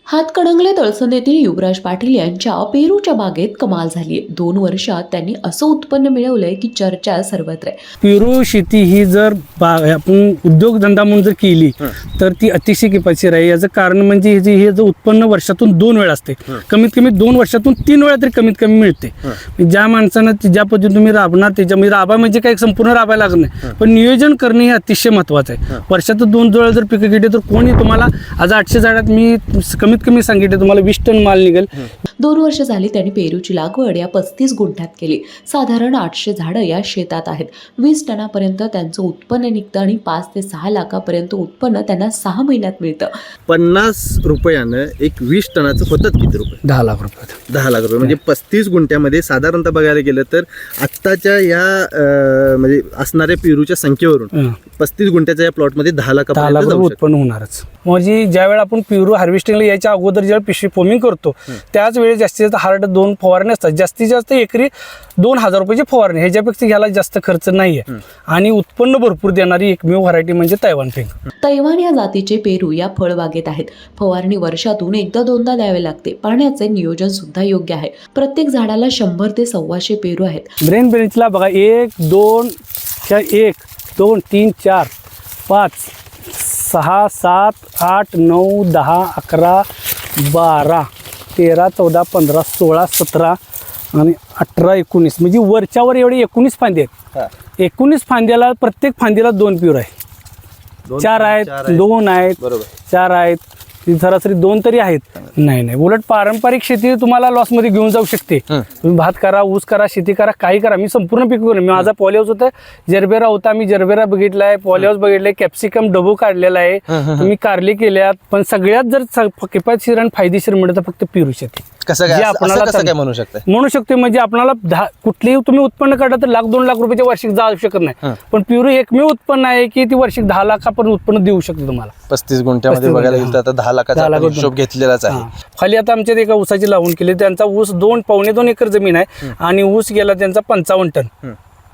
हातकणंगले तळसंद येथील युवराज पाटील यांच्या पेरूच्या बागेत कमाल झाली आहे। 2 वर्षात त्यांनी असं उत्पन्न मिळवलंय की चर्चा सर्वत्र आहे। पेरू शेती ही जर आपण उद्योगधंदा म्हणून जर केली तर ती अतिशय किफायतशीर आहे। याचं कारण म्हणजे हे जे उत्पन्न वर्षातून 2 वेळा असते, कमीत कमी 2 वर्षातून 3 वेळा तरी कमीत कमी मिळते। ज्या माणसानं ज्या पद्धतीने तुम्ही राबणार त्याच्यामध्ये राबा म्हणजे काही संपूर्ण राबायला लागत नाही, पण नियोजन करणे हे अतिशय महत्त्वाचं आहे। वर्षातून 2 वेळा जर पिकं घेतली तर कोणी तुम्हाला आज 800 झाडात मी कमीत कमी सांगितले तुम्हाला 20 टन माल निघेल। 2 वर्ष झाली त्यांनी पेरूची लागवड या 35 गुंठ्यात केली। साधारण 800 झाडं या शेतात आहेत। 20 टनापर्यंत त्यांचं उत्पन्न निघतं आणि 5 ते 6 लाखापर्यंत उत्पन्न त्यांना 6 महिन्यात मिळतं। 50 रुपयानं एक 20 टनाचं होतात किती रुपये? 10 लाख रुपये। 10 लाख रुपये म्हणजे 35 गुंठ्यामध्ये साधारणतः बघायला गेलं तर आत्ताच्या या म्हणजे असणाऱ्या पेरूच्या संख्येवरून 35 गुंठ्याच्या या प्लॉटमध्ये 10 लाख उत्पन्न होणारच। म्हणजे ज्यावेळेला आपण पेरू हार्वेस्टिंगला यायच्या अगोदर ज्यावेळेला पिशवी फोमिंग करतो त्याच वेळी जास्तीत जास्त हार्ड 2 फवारणी असतात। जास्तीत जास्त एकरी 2000 रुपयाची फवारणी, ह्याच्यापेक्षा घ्यायला जास्त खर्च नाही आहे आणि उत्पन्न भरपूर देणारी एकमेव व्हरायटी म्हणजे तैवान पिंक। तैवान या जातीचे पेरू या फळबागेत आहेत। फवारणी वर्षातून 1-2दा द्यावे लागते। पाण्याचे नियोजन सुद्धा योग्य आहे। प्रत्येक झाडाला 100 ते 125 पेरू आहेत। ब्रेन बेंचला बघा 1 2 1 2 3 4 5 6 7 8 9 10 11 12 13 14 15 16 17 आणि 18 19 म्हणजे वरच्यावर एवढे 19 फांदे आहेत। 19 फांद्याला प्रत्येक फांदीला 2 पेरू आहे। 4 आहेत, 2 आहेत, 4 आहेत, सरासरी 2 तरी आहेत। नाही उलट पारंपरिक शेती तुम्हाला लॉस मध्ये घेऊन जाऊ शकते। तुम्ही भात करा, ऊस करा, शेती करा, काही करा। मी संपूर्ण पीक मी माझा पॉलिहाऊस होता, जरबेरा होता, मी जरबेरा बघितलाय, पॉलिहाऊस बघितलाय, कॅप्सिकम डबू काढलेला आहे, तुम्ही कारली केल्यात। पण सगळ्यात जर किफायतशीर आणि फायदेशीर म्हणत फक्त पेरू शेती। काय म्हणू शकतो म्हणजे आपल्याला कुठलेही तुम्ही उत्पन्न काढा तर 1-2 लाख रुपयाच्या वार्षिक जाऊ शकत नाही, पण पेरू एकमेव उत्पन्न आहे की ती वार्षिक 10 लाखापर्यंत उत्पन्न देऊ शकते तुम्हाला। 35 गुंठ्यामध्ये बघायला गेलं तर आता 10 लाखाचा हिशोब घेतलेलाच आहे। खाली आता आमच्यात एका ऊसाची लावून केली, त्यांचा ऊस 2-2.25 एकर जमीन आहे आणि ऊस गेला त्यांचा 55 टन।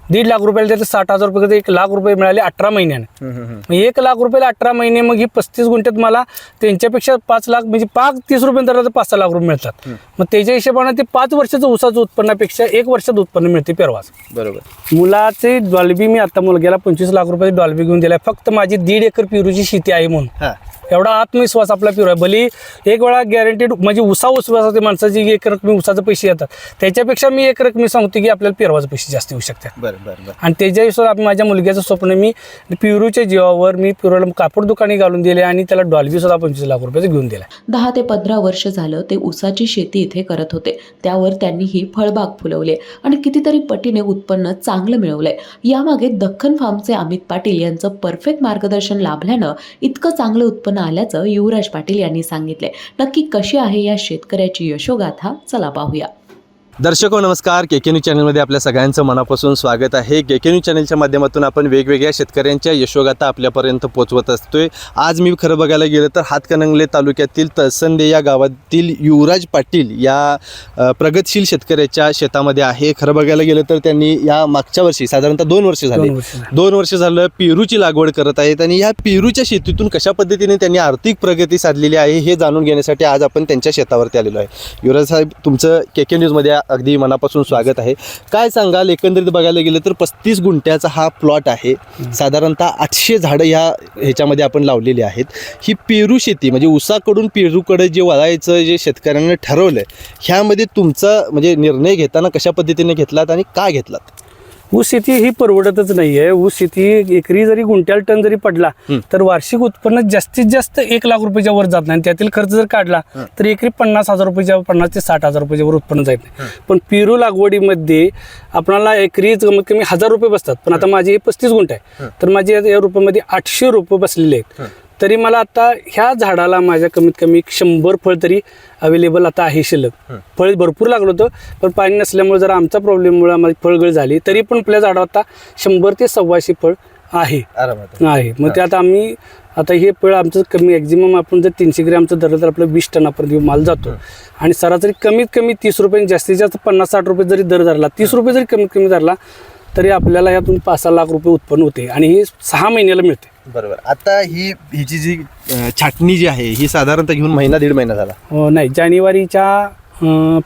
1.5 लाख रुपयाला त्याचे 60,000 रुपये 1 लाख रुपये मिळाले 18 महिन्याने। 1 लाख रुपयाला 18 महिने, मग ही 35 गुंठ्यात मला त्यांच्यापेक्षा 5 लाख म्हणजे 30 रुपये तर 5 लाख रुपये मिळतात। मग त्याच्या हिशोबाने ते 5 वर्षाचं ऊसाचं उत्पन्नापेक्षा 1 वर्षात उत्पन्न मिळते पेरवाच। बरोबर। मुलाचे डॉल्बी मी आता मुलग्याला 25 लाख रुपयाची डॉल्बी घेऊन दिलाय, फक्त माझी 1.5 एकर पेरूची शेती आहे म्हणून। एवढा आत्मविश्वास आपला पेरू आहे। भले एक वेळा गॅरंटीड म्हणजे विश्वास माणसाची 1 रकमी ऊसाचे पैसे येतात, त्याच्यापेक्षा मी 1 रकमी सांगतो की आपल्याला पेरवाचे पैसे जास्त येऊ शकतात। आणि त्याच्या हिशोबात माझ्या मुलग्याचं स्वप्न मी पेरूच्या जीवावर मी पेरूला कापड दुकानी घालून दिले आणि त्याला डॉल्बी सुद्धा 25 लाख रुपयाचं घेऊन दिला। 10 ते 15 वर्ष झालं ते ऊसाची शेती इथे करत होते। त्यावर त्यांनी ही फळबाग फुलवली आणि कितीतरी पटीने उत्पन्न चांगलं मिळवलंय। यामागे दख्खन फार्मचे अमित पाटील यांचं परफेक्ट मार्गदर्शन लाभल्यानं इतकं चांगलं उत्पन्न आल्याचं युवराज पाटील यांनी सांगितले। नक्की कशी आहे या शेतकऱ्याची यशोगाथा, चला पाहूया। दर्शको नमस्कार, के न्यूज चॅनलमध्ये आपल्या सगळ्यांचं मनापासून स्वागत आहे। के न्यूज चॅनलच्या माध्यमातून आपण वेगवेगळ्या शेतकऱ्यांच्या यशोगाथा आपल्यापर्यंत पोहोचवत असतोय। आज मी खरं बघायला गेलं तर हातकणंगले तालुक्यातील तळसंदे या गावातील युवराज पाटील या प्रगतशील शेतकऱ्याच्या शेतामध्ये आहे। खरं बघायला गेलं तर त्यांनी या मागच्या वर्षी साधारणतः 2 वर्ष झाले 2 वर्ष झालं पेरूची लागवड करत आहेत आणि या पेरूच्या शेतीतून कशा पद्धतीने त्यांनी आर्थिक प्रगती साधलेली आहे हे जाणून घेण्यासाठी आज आपण त्यांच्या शेतावरती आलेलो आहे। युवराज साहेब, तुमचं के न्यूजमध्ये अगदी मनापासून स्वागत आहे। काय सांगाल, एकंदरीत बघायला गेलं तर 35 गुंठ्याचा हा प्लॉट आहे। साधारणतः 800 झाडं ह्याच्यामध्ये आपण लावलेली आहेत। ही पेरू शेती म्हणजे ऊसाकडून पेरूकडे जे वळायचं जे शेतकऱ्यांना ठरवलंय, ह्यामध्ये तुमचा म्हणजे निर्णय घेताना कशा पद्धतीने घेतलात आणि का घेतलात? ऊस शेती ही परवडतच नाहीये। ऊस शेती एकरी जरी गुंठ्याला टन जरी पडला तर वार्षिक उत्पन्न जास्तीत जास्त 1 लाख रुपयाच्या वर जात नाही। त्यातील खर्च जर काढला तर एकरी 50,000 रुपयाच्या 50 ते 60,000 रुपयाच्या वर उत्पन्न जात नाही। पण पेरू लागवडीमध्ये आपल्याला एकरी कमीत कमी 1000 रुपये बसतात। पण आता माझे 35 गुंठे आहे तर माझे या रुपयामध्ये 800 रुपये बसलेले आहेत। तरी मला आता ह्या झाडाला माझ्या कमीत कमी 100 फळ तरी अवेलेबल आता आहे शिल्लक। फळ भरपूर लागलं होतं, पण पाणी नसल्यामुळे जरा आमचा प्रॉब्लेममुळे आम्हाला फळगळ झाली। तरी पण आपल्या झाडावर आता 100 ते 125 फळ आहे। मग ते आता आम्ही आता हे फळ आमचं कमी मॅक्झिमम आपण जर 300 ग्रॅमचं धरलं तर आपलं 20 टनापर्यंत माल जातो आणि सरासरी कमीत कमी 30 रुपये, जास्तीत जास्त 50-60 रुपये जरी दर धरला, 30 रुपये जरी कमीत कमी धरला तरी आपल्याला यातून 5-6 लाख रुपये उत्पन्न होते आणि हे 6 महिन्याला मिळते। बरोबर. आता हिची जी छाटणी जी आहे ही साधारणतः घेऊन महिना दीड महिना झाला. नाही, जानेवारीच्या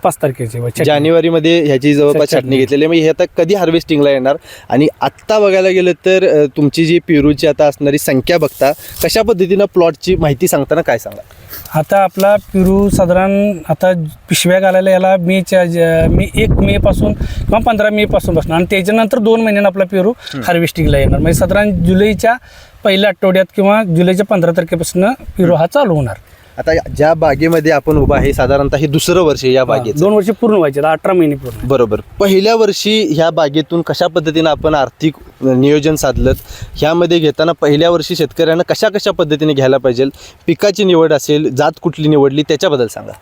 5 तारखेची जानेवारीमध्ये ह्याची जवळपास छाटणी घेतलेली आहे. मग हे आता कधी हार्वेस्टिंगला येणार? आणि आत्ता बघायला गेलं तर तुमची जी पेरूची आता असणारी संख्या बघता कशा पद्धतीनं प्लॉटची माहिती सांगताना काय सांगा? आता आपला पेरू साधारण आता पिशव्या घालायला याला एक मे पासून किंवा 15 मे पासून बसणार आणि त्याच्यानंतर 2 महिन्यांनी आपला पेरू हार्वेस्टिंगला येणार. म्हणजे साधारण जुलैच्या पहिल्या आठवड्यात किंवा जुलैच्या 15 तारखेपासून पेरू हा चालू होणार. आता ज्या बागेमध्ये आपण उभा आहे साधारणतः हे दुसरं वर्ष या बागेत 2 वर्ष पूर्ण व्हायचे, 18 महिने पूर्ण. बरोबर. पहिल्या वर्षी ह्या बागेतून कशा पद्धतीनं आपण आर्थिक नियोजन साधलं, ह्यामध्ये घेताना पहिल्या वर्षी शेतकऱ्यांना कशा पद्धतीने घ्यायला पाहिजे? पिकाची निवड असेल, जात कुठली निवडली त्याच्याबद्दल सांगा.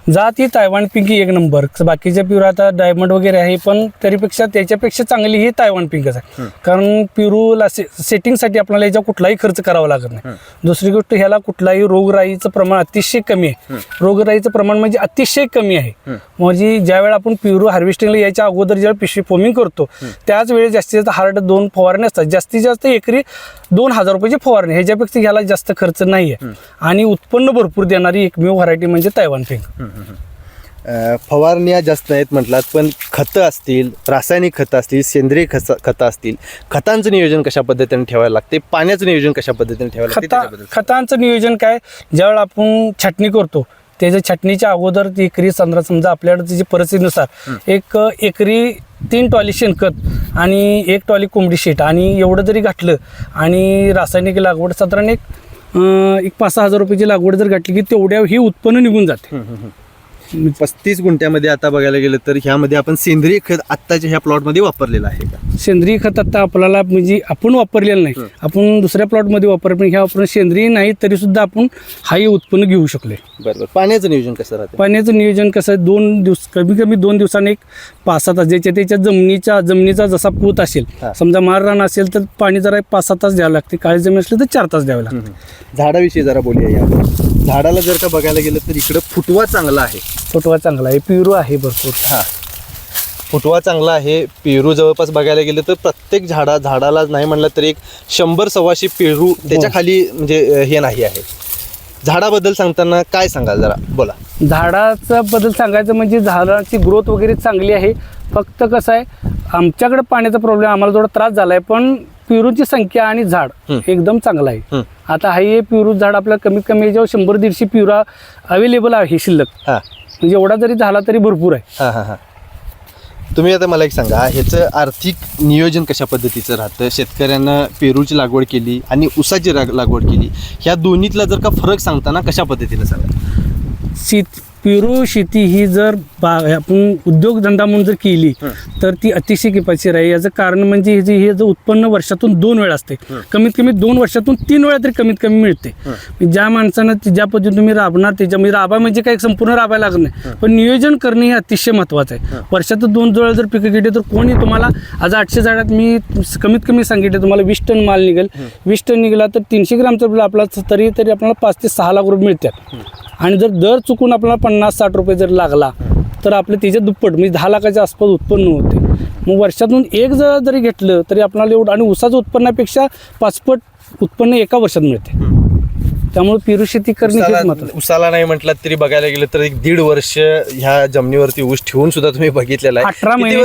जात ही तायवान पिंक ही 1 नंबर. बाकीच्या पेरू आता डायमंड वगैरे आहे, पण त्याच्यापेक्षा चांगली ही तायवान पिंकच आहे. कारण पेरूला सेटिंगसाठी आपल्याला याच्यावर कुठलाही खर्च करावा लागत नाही. दुसरी गोष्ट, ह्याला कुठलाही रोगराईचं प्रमाण अतिशय कमी आहे. रोगराईचं प्रमाण म्हणजे अतिशय कमी आहे. म्हणजे ज्यावेळेला आपण पेरू हार्वेस्टिंगला यायच्या अगोदर ज्यावेळेला पिशवी फोमिंग करतो त्याच वेळेस जास्तीत जास्त हार्ड 2 फवारणी असतात. जास्तीत जास्त एकरी 2,000 रुपयाची फवारणी, ह्याच्यापेक्षा ह्याला जास्त खर्च नाही आहे. आणि उत्पन्न भरपूर देणारी एकमेव व्हरायटी म्हणजे तायवान पिंक. फवारण्या जास्त नाहीत म्हटलात, पण खतं असतील, रासायनिक खतं असतील, सेंद्रिय खतं असतील, खतांचं नियोजन कशा पद्धतीने ठेवायला लागते, पाण्याचं नियोजन कशा पद्धतीने ठेवायला लागते? खतांचं नियोजन काय, ज्यावेळेला आपण छाटणी करतो त्याच्या छाटणीच्या अगोदर एकरी समजा आपल्याकडे त्याची परिस्थितीनुसार एकरी 3 ट्रॉली शेणखत आणि 1 ट्रॉली कोंबडी शेट आणि एवढं जरी घातलं आणि रासायनिक लागवड साधारण एक 5-6 हजार रुपयाची लागवड जर घातली की तेवढ्या ही उत्पन्न निघून जाते. 35 गुंठ्यामध्ये आता बघायला गेलं तर ह्यामध्ये आपण सेंद्रिय खत आत्ताच्या ह्या प्लॉटमध्ये वापरलेलं आहे का? सेंद्रिय खत आता आपल्याला म्हणजे आपण वापरलेलं नाही, आपण दुसऱ्या प्लॉटमध्ये वापरलं, पण ह्या वापरून सेंद्रिय नाही तरी सुद्धा आपण हाही उत्पन्न घेऊ शकले. बरोबर. पाण्याचं नियोजन कसं राहतं? पाण्याचं नियोजन कसं आहे, 2 दिवस कमी 2 दिवसांनी एक 5-6 तास त्याच्या जमिनीचा जसा पोत असेल, समजा मार रान असेल तर पाणी जरा 5-6 तास द्यावं लागते. काळी जमीन असली तर 4 तास द्यावं लागते. झाडाविषयी जरा बोलूया. यावर झाडाला जर का बघायला गेलं तर इकडं फुटवा चांगला आहे. फुटवा चांगला आहे, पेरू आहे भरपूर. फुटवा चांगला आहे. पेरू जवळपास बघायला गेलं तर प्रत्येक झाडाला नाही म्हणलं तर एक 100-125 पेरू त्याच्या खाली म्हणजे हे नाही आहे. झाडाबद्दल सांगताना काय सांगाल, जरा बोला. झाडाचा बद्दल सांगायचं म्हणजे झाडाची ग्रोथ वगैरे चांगली आहे. फक्त कसं आहे, आमच्याकडे पाण्याचा प्रॉब्लेम आम्हाला थोडा त्रास झाला आहे, पण पेरूची संख्या आणि झाड एकदम चांगला आहे. आता हे पेरू झाड आपल्याला कमीत कमी याच्यावर 100-150 पेरू अवेलेबल आहे शिल्लक. म्हणजे एवढा जरी झाला तरी भरपूर आहे. तुम्ही आता मला एक सांगा, ह्याचं आर्थिक नियोजन कशा पद्धतीचं राहतं? शेतकऱ्यांना पेरूची लागवड केली आणि ऊसाची लागवड केली, ह्या दोन्हीतला जर का फरक सांगताना कशा पद्धतीनं सांगा? पेरू शेती ही जर आपण उद्योगधंदा म्हणून जर केली तर ती अतिशय किफायतशीर आहे. याचं कारण म्हणजे हे जे उत्पन्न वर्षातून 2 वेळा असते, कमीत कमी 2 वर्षातून 3 वेळा तरी कमीत कमी मिळते. ज्या माणसानं ज्या पद्धतीने तुम्ही राबणार त्याच्यामध्ये राबा म्हणजे काही संपूर्ण राबायला लागत नाही, पण नियोजन करणे हे अतिशय महत्त्वाचं आहे. वर्षातून 2 वेळा जर पिकं घेतली तर कोणी तुम्हाला आज 800 झाडात मी कमीत कमी सांगितले तुम्हाला 20 टन माल निघेल. 20 टन निघाला तर 300 ग्रामचा आपला तरी आपल्याला 5 ते 6 लाख रुपये मिळतात. आणि जर दर चुकून आपल्याला 50-60 रुपये जर लागला तर आपलं त्याच्या दुप्पट म्हणजे 10 लाखाच्या आसपास उत्पन्न होते. मग वर्षातून एक जरी घेतलं तरी आपल्याला एवढं, आणि ऊसाचं उत्पन्नापेक्षा 5 पट उत्पन्न एका वर्षात मिळते. त्यामुळे पेरू शेती करणे हेच महत्त्वाचं. उसाला नाही म्हटलं तरी बघायला गेलं तर 1.5 वर्ष ह्या जमिनीवरती ऊस ठेवून सुद्धा तुम्ही बघितलेला आहे. 18 महिने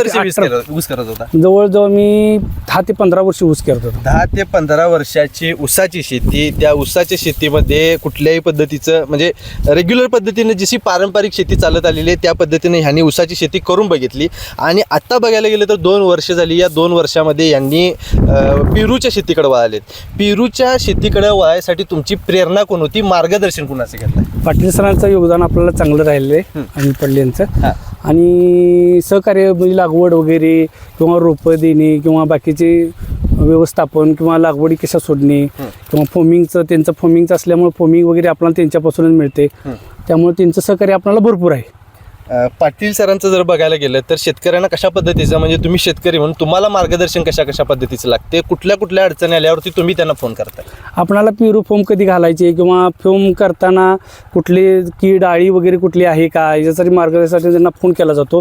ऊस करत होता? जवळजवळ मी 10 ते 15 वर्ष ऊस करत होतो. 10 ते 15 वर्षाची ऊसाची शेती. त्या ऊसाच्या शेतीमध्ये कुठल्याही पद्धतीचं म्हणजे रेग्युलर पद्धतीने जशी पारंपरिक शेती चालत आलेली आहे त्या पद्धतीने ह्यांनी ऊसाची शेती करून बघितली. आणि आत्ता बघायला गेलं तर 2 वर्ष झाली. या 2 वर्षामध्ये यांनी पेरूच्या शेतीकडे वळालेत. पेरूच्या शेतीकडे वळायसाठी तुमची प्रेरणा कोण होती, मार्गदर्शन कोणाचं घेतलं? पाटील सरांचं योगदान आपल्याला चांगलं राहिलं आहे अनिल पडले यांचं. आणि सहकार्य म्हणजे लागवड वगैरे किंवा रोपं देणे किंवा बाकीचे व्यवस्थापन किंवा लागवडी कशा सोडणे किंवा त्यांचं फोमिंगचं असल्यामुळे फोमिंग वगैरे आपल्याला त्यांच्यापासूनच मिळते. त्यामुळे त्यांचं सहकार्य आपल्याला भरपूर आहे. पाटील सरांचं जर बघायला गेलं तर शेतकऱ्यांना कशा पद्धतीचं, म्हणजे तुम्ही शेतकरी म्हणून तुम्हाला मार्गदर्शन कशा पद्धतीचं लागते? कुठल्या अडचणी आल्यावरती तुम्ही त्यांना फोन करता? आपणाला पेरू फोम कधी घालायचे किंवा फोम करताना कुठली कीड आळी वगैरे कुठली आहे का याच्यासाठी मार्गदर्शनासाठी त्यांना फोन केला जातो.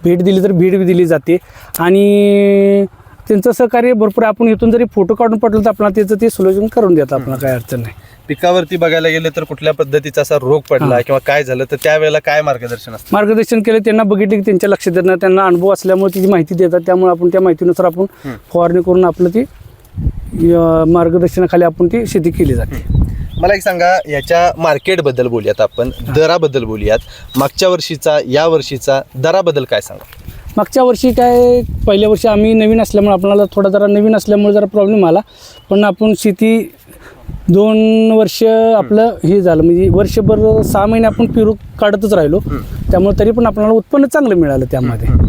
भेट दिली तर भेट दिली जाते. आणि त्यांचं सहकार्य भरपूर आहे. आपण इथून जरी फोटो काढून पाठवलं तर आपल्याला त्याचं ते सोल्युशन करून देतात, आपल्याला काही अडचण नाही. पिकावरती बघायला गेले तर कुठल्या पद्धतीचा असा रोग पडला किंवा काय झालं तर त्यावेळेला काय मार्गदर्शन असतं? मार्गदर्शन केलं, त्यांना बघितले की त्यांच्या लक्षात येत नाही, त्यांना अनुभव असल्यामुळे त्याची माहिती देतात. त्यामुळे आपण त्या माहितीनुसार आपण फवारणी करून आपलं ती मार्गदर्शनाखाली आपण ती शेती केली जाते. मला एक सांगा, याच्या मार्केटबद्दल बोलूयात आपण, दराबद्दल बोलूयात. मागच्या वर्षीचा या वर्षीचा दराबद्दल काय सांगा? मागच्या वर्षी काय, पहिल्या वर्षी आम्ही नवीन असल्यामुळे आपल्याला थोडा जरा नवीन असल्यामुळे जरा प्रॉब्लेम आला. पण आपण शेती 2 वर्ष आपलं हे झालं, म्हणजे वर्षभर 6 महिने आपण पेरू काढतच राहिलो. त्यामुळे तरी पण आपल्याला उत्पन्न चांगलं मिळालं त्यामध्ये.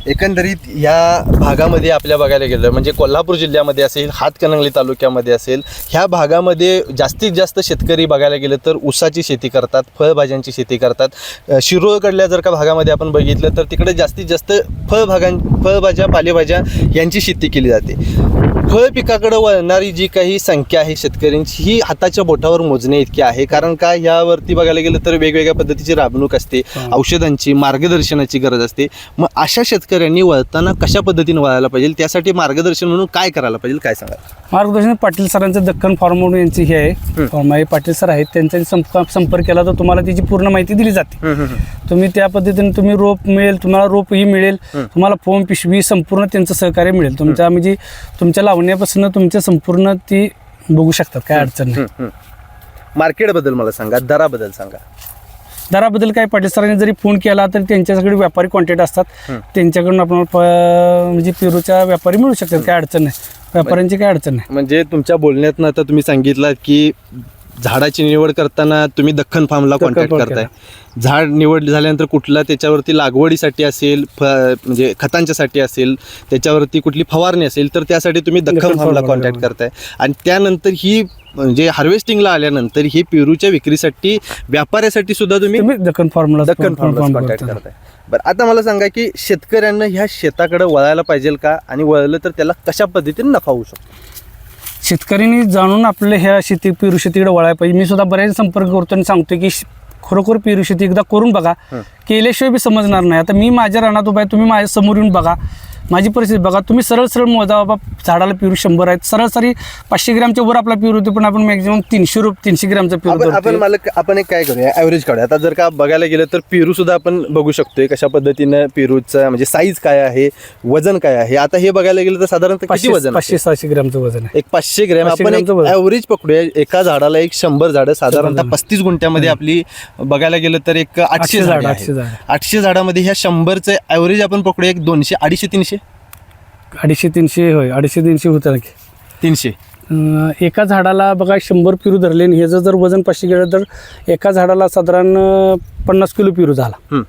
एकंदरीत या भागामध्ये आपल्या बघायला गेलं म्हणजे कोल्हापूर जिल्ह्यामध्ये असेल, हातकणंगले तालुक्यामध्ये असेल, ह्या भागामध्ये जास्तीत जास्त शेतकरी बघायला गेलं तर ऊसाची शेती करतात, फळभाज्यांची शेती करतात. शिरोळकडल्या जर का भागामध्ये आपण बघितलं तर तिकडे जास्तीत जास्त फळभाज्या, पालेभाज्या यांची शेती केली जाते. फळ पिकाकडे वळणारी जी काही संख्या आहे शेतकऱ्यांची ही हाताच्या बोटावर मोजणे इतकी आहे. कारण का, यावरती बघायला गेलं तर वेगवेगळ्या पद्धतीची राबणूक असते, औषधांची, मार्गदर्शनाची गरज असते. मग अशा शेतकऱ्यांनी वळताना कशा पद्धतीने वळायला पाहिजे, त्यासाठी मार्गदर्शन म्हणून काय करायला पाहिजे, काय सांगा? मार्गदर्शन पाटील सरांचं दक्कन फार्म यांची हे आहे, फॉर्म आहे, पाटील सर आहेत. त्यांचा संपर्क केला तर तुम्हाला त्याची पूर्ण माहिती दिली जाते. तुम्ही त्या पद्धतीने तुम्ही रोप मिळेल, तुम्हाला रोपही मिळेल, तुम्हाला फोम, पिशवी संपूर्ण त्यांचं सहकार्य मिळेल. तुमच्या म्हणजे तुमच्या लावण्यापासून तुमच्या संपूर्ण ती बघू शकतात, काय अडचण नाही. मार्केटबद्दल मला सांगा, दराबद्दल सांगा. दराबद्दल काय, पाटील सरांनी जरी फोन केला तर त्यांच्याकडे व्यापारी कॉन्टॅक्ट असतात, त्यांच्याकडून आपण म्हणजे पेरूच्या व्यापारी मिळू शकतात, काय अडचण नाही. व्यापाऱ्यांची काय अडचण नाही. म्हणजे तुमच्या बोलण्यातनं आता तुम्ही सांगितलं की झाडाची निवड करताना तुम्ही दख्खन फार्मला कॉन्टॅक्ट करताय. झाड निवड झाल्यानंतर कुठला त्याच्यावरती लागवडीसाठी असेल, म्हणजे खतांच्यासाठी असेल, त्याच्यावरती कुठली फवारणी असेल तर त्यासाठी तुम्ही दख्खन फार्मला कॉन्टॅक्ट करताय. आणि त्यानंतर ही म्हणजे हार्वेस्टिंगला आल्यानंतर ही पेरूच्या विक्रीसाठी व्यापाऱ्यासाठी सुद्धा तुम्ही दक्कन फार्मला कॉन्टॅक्ट करताय. बरं, आता मला सांगा की शेतकऱ्यांना ह्या शेताकडे वळायला पाहिजे का, आणि वळलं तर त्याला कशा पद्धतीने नफा होऊ शकतो? शेतकऱ्यांनी जाणून आपल्या ह्या पेरू शेतीकडे वळायला पाहिजे. मी सुद्धा बऱ्याच संपर्क करतो आणि सांगतो की खरोखर पेरू शेती एकदा करून बघा, केल्याशिवाय बी समजणार नाही. आता मी माझ्या रानात उभा आहे, तुम्ही माझ्या समोर येऊन बघा, माझी परिस्थिती बघा. तुम्ही सरळ सरळ मोजा बाबा, झाडाला पेरू 100 आहेत, सरासरी 500 ग्रॅमच्या वर आपला पेरू होतो, पण आपण मॅक्झिमम 300 ग्रॅमचा पेरू आपण एक काय करूया, ॲव्हरेज काढूया. आता जर का बघायला गेलं तर पेरू सुद्धा आपण बघू शकतोय कशा पद्धतीनं पेरूचं म्हणजे साईज काय आहे, वजन काय आहे. आता हे बघायला गेलं तर साधारणतः किती वजन? 500-600 ग्रॅमचं वजन आहे. एक 500 ग्रॅम आपण एक ॲव्हरेज पकडूया. एका झाडाला एक 100 झाडं, साधारणतः 35 गुंठ्यामध्ये आपली बघायला गेलं तर एक 800 झाडं. 800 झाडामध्ये ह्या 100चं ॲव्हरेज आपण पकडूया एक 200, 250, 250-300 होय, 250-300 होतं की 300. एका झाडाला बघा 100 पेरू धरले, आणि ह्याचं जर वजन 500 गेलं तर एका झाडाला साधारण 50 किलो पेरू झाला.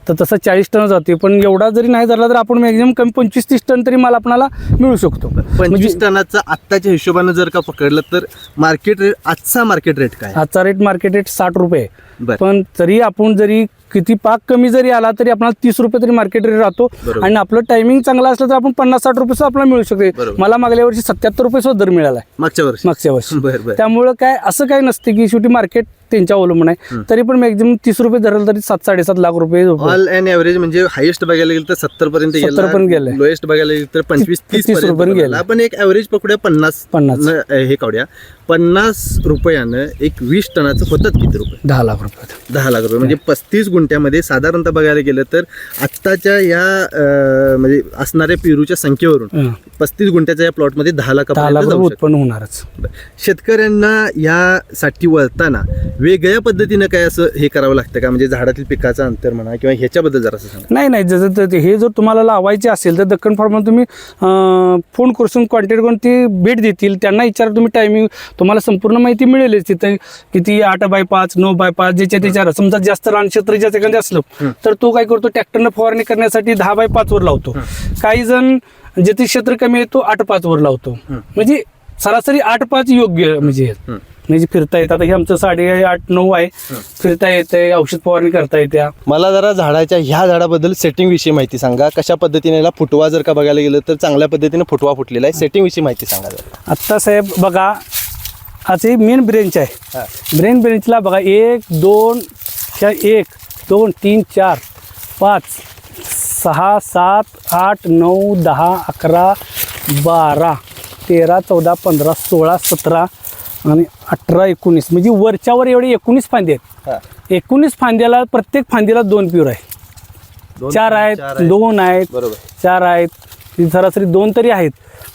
तर तसं 40 टन जाते. पण एवढा जरी नाही धरला तर आपण मॅक्झिमम कमी 25-30 टन तरी माल आपल्याला मिळू शकतो. 25 टनाचा आत्ताच्या हिशोबानं जर का पकडलं तर मार्केट रेट, आजचा मार्केट रेट काय? आजचा मार्केट रेट 60 रुपये. बरं. पण तरी आपण जरी किती पाक कमी जरी आला तरी आपल्याला 30 रुपये तरी मार्केट रेट राहतो. आणि आपलं टायमिंग चांगला असलं तर आपण 50-60 रुपये सुद्धा आपल्याला मिळू शकते. मला मागल्या वर्षी 77 रुपये सुद्धा दर मिळाला आहे, मागच्या वर्षी. त्यामुळं काय असं काय नसते की शेवटी मार्केट त्यांच्या अवलंबून आहे. तरी पण मॅक्झिमम 30 रुपये धरलं तरी 7-7.5 लाख रुपये. ऑल अँड ॲव्हरेज म्हणजे हायेस्ट बघायला गेलं तर 70 पर्यंत गेलं, लोएस्ट बघायला गेलं तर 25-30 रुपये गेला. आपण एक ॲव्हरेज पकडूया 50 हे काढूया. 50 रुपयानं एक 20 टनाचं होतात किती रुपये? 10 लाख रुपये. 10 लाख रुपये म्हणजे 35 गुंठ्यामध्ये साधारणतः बघायला गेलं तर आत्ताच्या या म्हणजे असणाऱ्या पेरूच्या संख्येवरून 35 गुंठ्याच्या या प्लॉटमध्ये 10 लाख उत्पन्न होणारच. शेतकऱ्यांना यासाठी वळताना वेगळ्या पद्धतीनं काय असं हे करावं लागतं का, म्हणजे झाडातील पिकाचं अंतर म्हणा किंवा ह्याच्याबद्दल जरा असं सांगा? नाही, जसं हे जर तुम्हाला लावायचे असेल तर दक्कन फार्मला तुम्ही फोन करून कॉन्टॅक्ट करून ती भेट देतील. त्यांना विचारा तुम्ही टायमिंग, तुम्हाला संपूर्ण माहिती मिळेलच. तिथं किती 8x5, 9x5 ज्याच्या त्याच्यावर. समजा जास्त रान क्षेत्र ज्या ठिकाणी असलं तर तो काय करतो, ट्रॅक्टरनं फवारणी करण्यासाठी 10x5 वर लावतो. काही जण जेथे क्षेत्र कमी आहे तो 8x5 वर लावतो. म्हणजे सरासरी 8x5 योग्य म्हणजे फिरता येतात. हे आमचं 8.5-9 आहे, फिरता येते, औषध फवारणी करता येते. मला जरा झाडाच्या ह्या झाडाबद्दल सेटिंग विषयी माहिती सांगा. कशा पद्धतीने याला फुटवा जर का बघायला गेलं तर चांगल्या पद्धतीने फुटवा फुटलेला आहे, सेटिंग विषयी माहिती सांगा. आत्ता साहेब बघा, आज हे मेन ब्रेंच आहे. मेन ब्रेंचला बघा 1, 2, 1, 2, 3, 4, 5, 6, 7, 8, 9, 10, 11, 12, 13, 14, 15, 16, 17 आणि 18, 19 म्हणजे वरच्यावर एवढे 19 फांदे आहेत. 19 फांद्याला प्रत्येक फांदीला 2 प्युर आहे. 4 आहेत, 2 आहेत, बरोबर. 4 आहेत, ती सरासरी 2 तरी आहेत.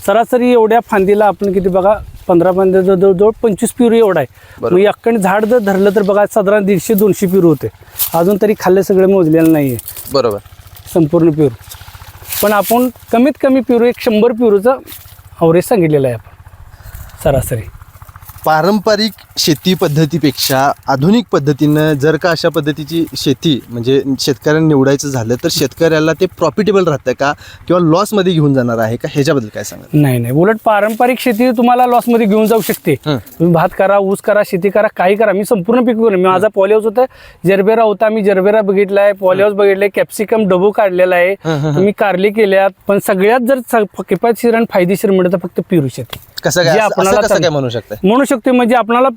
सरासरी एवढ्या फांदीला आपण किती बघा 15 फांद्याचं जवळजवळ 25 प्युर एवढा आहे. मग अख्खं झाड जर धरलं तर बघा साधारण 150-200 प्युर होते. अजून तरी खाल्ले सगळे मोजलेलं नाही आहे बरोबर संपूर्ण प्युर. पण आपण कमीत कमी प्युर 100 प्युरचं अवरेज सांगितलेलं आहे आपण सरासरी. पारंपरिक शेती पद्धतीपेक्षा आधुनिक पद्धतीनं जर का अशा पद्धतीची शेती म्हणजे शेतकऱ्यांना निवडायचं झालं तर शेतकऱ्याला ते प्रॉफिटेबल राहतं का किंवा लॉसमध्ये घेऊन जाणार आहे का, ह्याच्याबद्दल काय सांगा? नाही, उलट पारंपरिक शेती तुम्हाला लॉसमध्ये घेऊन जाऊ शकते. तुम्ही भात करा, ऊस करा, शेती करा, काही करा. मी संपूर्ण पीक करून माझा पॉलिहाऊस होता, जरबेरा होता, मी जरबेरा बघितलाय, पॉलिहाऊस बघितलाय, कॅप्सिकम डबू काढलेला आहे, तुम्ही कारली केल्यात. पण सगळ्यात जर किफायतशीर आणि फायदेशीर म्हणत तर फक्त पेरू शेती. कसं जे काय आपणाला असं कसं काय म्हणू शकता? म्हणू शकते म्हणजे आपल्याला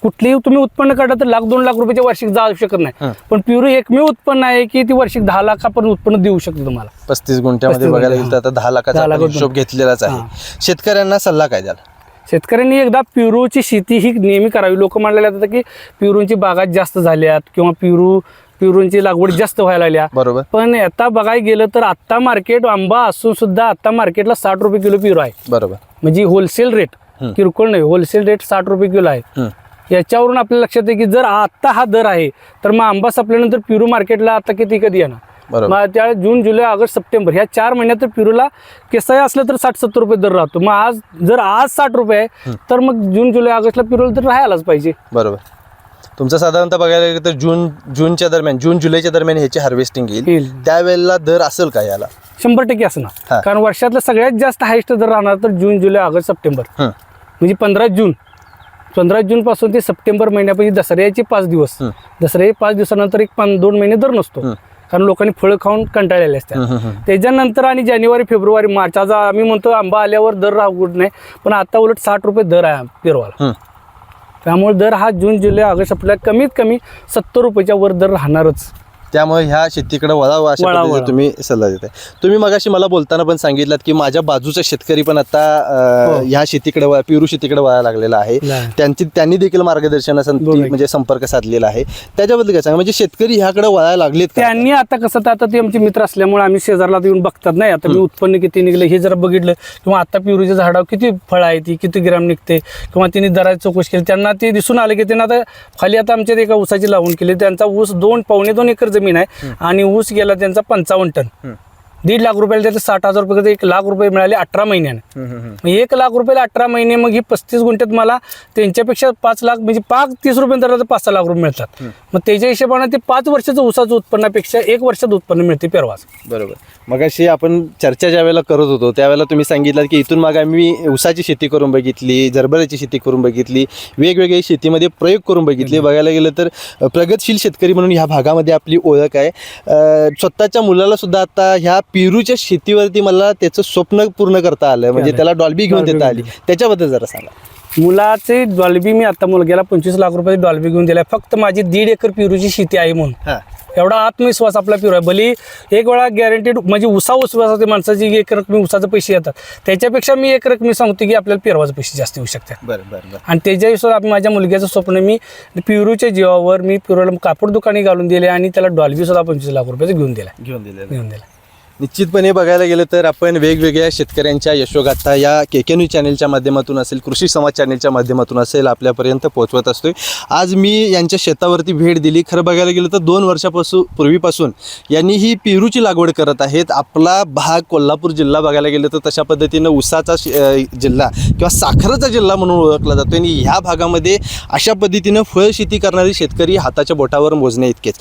कुठलेही तुम्ही उत्पन्न काढा तर 1-2 लाख रुपयाच्या वार्षिक जाऊ शकत नाही. पण पेरू एकमेव उत्पन्न आहे की ती वार्षिक 10 लाखापर्यंत उत्पन्न देऊ शकते तुम्हाला. 35 गुंठ्यामध्ये बघायला गेलं तर आता 10 लाखाचा आपण हिशोब घेतलेलाच आहे. शेतकऱ्यांना सल्ला काय द्याल? शेतकऱ्यांनी एकदा पेरूची शेती ही नेहमी करावी. लोक म्हणायला जातात की पेरूंची बागात जास्त झाल्यात किंवा पेरूंची लागवड जास्त व्हायला लागल्या. बरोबर. पण आता बघायला गेलं तर आता मार्केट आंबा असून सुद्धा आता मार्केटला 60 रुपये किलो पेरू आहे. बरोबर. म्हणजे होलसेल रेट, किरकोळ नाही, होलसेल रेट 60 रुपये किलो आहे. याच्यावरून आपल्या लक्षात आहे की जर आता हा दर आहे तर मग आंबा संपल्यानंतर पेरू मार्केटला आता कधी येणार. मग त्या जून, जुलै, ऑगस्ट, सप्टेंबर ह्या 4 महिन्यात तर पेरूला केसाय असलं तर 60-70 रुपये दर राहतो. मग आज 60 रुपये आहे तर मग जून, जुलै, ऑगस्टला पेरूला तर राहायलाच पाहिजे. बरोबर. तुमचं साधारणतः बघायला गेलं तर जूनच्या दरम्यान, जून जुलैच्या दरम्यान ह्याची हार्वेस्टिंग येईल, त्यावेळेला दर असेल का याला? 100% असणार. कारण वर्षातला सगळ्यात जास्त हायस्ट दर राहणार तर जून, जुलै, ऑगस्ट, सप्टेंबर. म्हणजे 15 जून पासून ते सप्टेंबर महिन्यापासून दसऱ्याचे 5 दिवस, दसऱ्याचे 5 दिवसानंतर 1-2 महिने दर नसतो. कारण लोकांनी फळं खाऊन कंटाळलेले असतात. त्याच्यानंतर आणि जानेवारी, फेब्रुवारी, मार्च, आज आम्ही म्हणतो आंबा आल्यावर दर राहू नाही, पण आता उलट 60 रुपये दर आहे पेरवाला. त्यामुळे दर हा जून, जुलै, ऑगस्ट आपल्याला कमीत कमी 70 रुपयाच्या वर दर राहणारच. त्यामुळे ह्या शेतीकडे वळावं अशा पद्धतीने तुम्ही सल्ला देताय. तुम्ही मगाशी मला बोलताना पण सांगितलं की माझ्या बाजूचा शेतकरी पण आता ह्या शेतीकडे पेरू शेतीकडे वळायला लागलेला आहे. त्यांनी देखील मार्गदर्शनासाठी म्हणजे संपर्क साधलेला आहे. त्याच्याबद्दल काय सांगा, म्हणजे शेतकरी ह्याकडे वळायला लागलेत? त्यांनी आता कसं तर आता ते आमचे मित्र असल्यामुळे आम्ही शेजारला येऊन बघतात नाही. आता मी उत्पन्न किती निघलं हे जरा बघितलं किंवा आता पेरूच्या झाडावर किती फळ आहे, ती किती ग्रॅम निघते किंवा त्यांनी दराची चौकशी केली, त्यांना ते दिसून आलं की त्यांना आता खाली आता आमच्यात एका ऊसाची लावून केली. त्यांचा ऊस 2-2.25 एकर जमीन आहे आणि ऊस गेला त्यांचा 55 टन. 1.5 लाख रुपयाला त्याचे 60,000 रुपये 1 लाख रुपये मिळाले 18 महिन्याने. 1 लाख रुपयाला 18 महिने, मग ही 35 गुंठ्यात मला त्यांच्यापेक्षा 5 लाख म्हणजे 30 रुपये तर 5-6 लाख रुपये मिळतात. मग त्याच्या हिशोबाने ते 5 वर्षाचं ऊसाचं उत्पन्नापेक्षा 1 वर्षात उत्पन्न मिळते पेरवाच. बरोबर. मग अशी आपण चर्चा ज्या वेळेला करत होतो त्यावेळेला तुम्ही सांगितलं की इथून मग आम्ही ऊसाची शेती करून बघितली, जरबऱ्याची शेती करून बघितली, वेगवेगळ्या शेतीमध्ये प्रयोग करून बघितले. बघायला गेलं तर प्रगतशील शेतकरी म्हणून ह्या भागामध्ये आपली ओळख आहे. स्वतःच्या मुलाला सुद्धा आता ह्या पेरूच्या शेतीवरती मला त्याचं स्वप्न पूर्ण करता आलं, म्हणजे त्याला डॉल्बी घेऊन देता आली. त्याच्याबद्दल जरा सांगा. मुलाचे डॉल्बी मी आता मुलग्याला 25 लाख रुपये डॉल्बी घेऊन दिलाय, फक्त माझी 1.5 एकर पेरूची शेती आहे म्हणून. एवढा आत्मविश्वास आपला पेरू आहे. भले एक वेळा गॅरंटीड म्हणजे विश्वासाचे माणसाची 1 रकमी ऊसाचे पैसे येतात, त्याच्यापेक्षा मी 1 रकमी सांगतो की आपल्याला पेरवाचे पैसे जास्त येऊ शकतात. बरं. आणि त्याच्या हिशोबाने माझ्या मुलग्याचं स्वप्न मी पेरूच्या जीवावर मी पेरूला कापड दुकानी घालून दिले आणि त्याला डॉल्बी सुद्धा 25 लाख रुपये घेऊन दिला. निश्चितपणे बघायला गेलं तर आपण वेगवेगळ्या शेतकऱ्यांच्या यशोगाथा या KK न्यूज चॅनलच्या माध्यमातून असेल, कृषी समाज चॅनलच्या माध्यमातून असेल, आपल्यापर्यंत पोहोचवत असतोय. आज मी यांच्या शेतावरती भेट दिली. खरं बघायला गेलं तर 2 वर्षापूर्वीपासून यांनी ही पेरूची लागवड करत आहेत. आपला भाग कोल्हापूर जिल्हा बघायला गेलं तर तशा पद्धतीनं ऊसाचा जिल्हा किंवा साखरेचा जिल्हा म्हणून ओळखला जातो आणि ह्या भागामध्ये अशा पद्धतीनं फळ शेती करणारे शेतकरी हाताच्या बोटावर मोजणे इतकेच.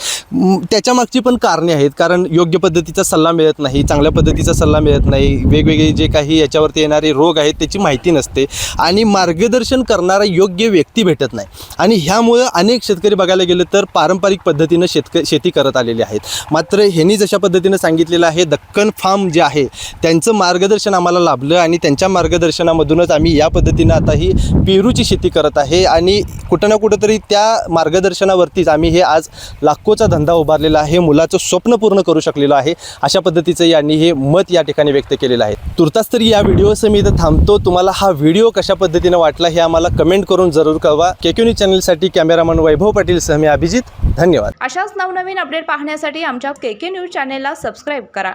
त्याच्यामागची पण कारणे आहेत, कारण योग्य पद्धतीचा सल्ला मिळत नाही, चांगल्या पद्धतीचा सल्ला मिळत नाही, वेगवेगळे जे काही याच्यावरती येणारे रोग आहेत त्याची माहिती नसते आणि मार्गदर्शन करणारा योग्य व्यक्ती भेटत नाही. आणि ह्यामुळं अनेक शेतकरी बघायला गेलं तर पारंपरिक पद्धतीनं शेती करत आलेले आहेत. मात्र ह्यांनी जशा पद्धतीनं सांगितलेलं आहे, दक्कन फार्म जे आहे त्यांचं मार्गदर्शन आम्हाला लाभलं आणि त्यांच्या मार्गदर्शनामधूनच आम्ही या पद्धतीनं आता ही पेरूची शेती करत आहे आणि कुठं ना कुठं तरी त्या मार्गदर्शनावरतीच आम्ही हे आज लाखोचा धंदा उभारलेला आहे, मुलाचं स्वप्न पूर्ण करू शकलेलो आहे. अशा पद्धतीचं पद्धतीचं यांनी हे मत या ठिकाणी व्यक्त केलेलं आहे. तुर्तास तरी या व्हिडिओसह मी इथं थांबतो. तुम्हाला हा व्हिडिओ कशा पद्धतीने वाटला हे आम्हाला कमेंट करून जरूर कळवा. केके न्यूज चॅनलसाठी कॅमेरामन वैभव पाटील सह मी अभिजित. धन्यवाद. अशाच नवनवीन अपडेट पाहण्यासाठी आमच्या केके न्यूज चॅनेलला सबस्क्राईब करा.